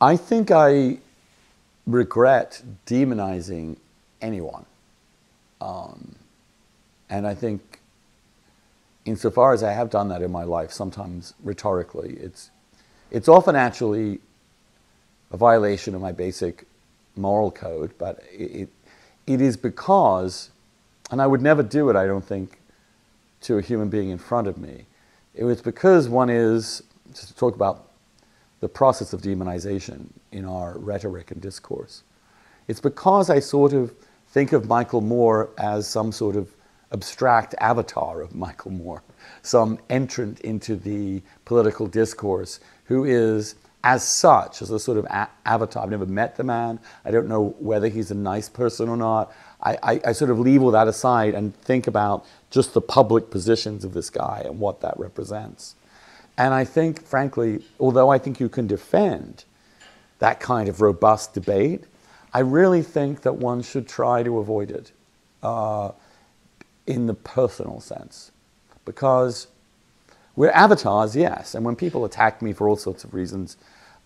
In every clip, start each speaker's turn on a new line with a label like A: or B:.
A: I think I regret demonizing anyone. And I think insofar as I have done that in my life, sometimes rhetorically, it's often actually a violation of my basic moral code, but it is because, and I would never do it, I don't think, to a human being in front of me. It was because one is, just to talk about the process of demonization in our rhetoric and discourse, it's because I sort of think of Michael Moore as some sort of abstract avatar of Michael Moore, some entrant into the political discourse who is, as such, as a sort of avatar. I've never met the man. I don't know whether he's a nice person or not. I sort of leave all that aside and think about just the public positions of this guy and what that represents. And I think, frankly, although I think you can defend that kind of robust debate, I really think that one should try to avoid it in the personal sense. Because we're avatars, yes, and when people attack me for all sorts of reasons,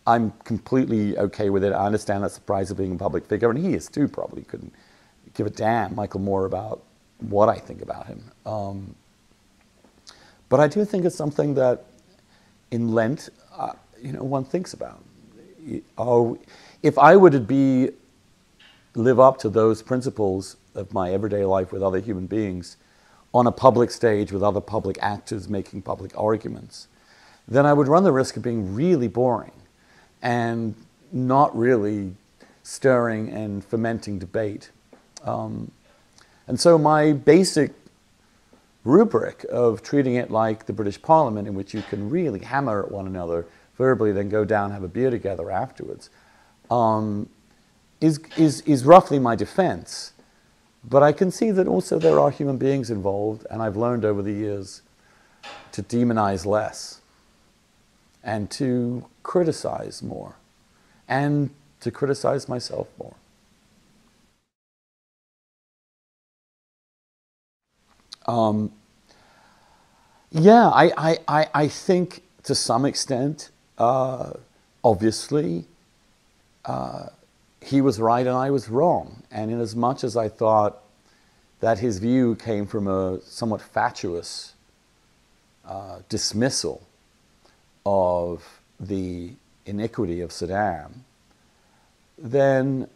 A: I'm completely okay with it. I understand that's the price of being a public figure, and he is too, probably couldn't give a damn, Michael Moore, about what I think about him. But I do think it's something that in Lent, one thinks about. If I were to live up to those principles of my everyday life with other human beings on a public stage with other public actors making public arguments, then I would run the risk of being really boring and not really stirring and fomenting debate. And so my basic rubric of treating it like the British Parliament, in which you can really hammer at one another verbally, then go down and have a beer together afterwards, is roughly my defense. But I can see that also there are human beings involved, and I've learned over the years to demonize less and to criticize more and to criticize myself more. Yeah, I think to some extent, obviously, he was right and I was wrong. And in as much as I thought that his view came from a somewhat fatuous dismissal of the iniquity of Saddam, then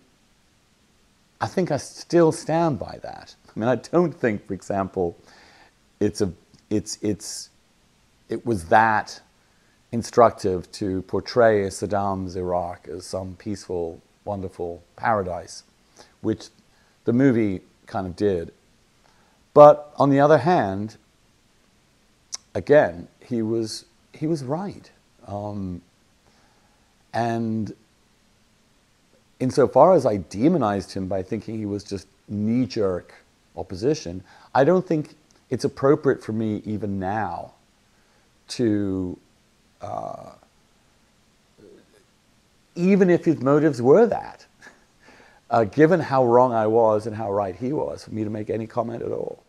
A: I think I still stand by that. I mean, I don't think, for example, it was that instructive to portray Saddam's Iraq as some peaceful, wonderful paradise, which the movie kind of did. But on the other hand, again, he was right. And insofar as I demonized him by thinking he was just knee-jerk opposition, I don't think it's appropriate for me even now to, even if his motives were that, given how wrong I was and how right he was, for me to make any comment at all.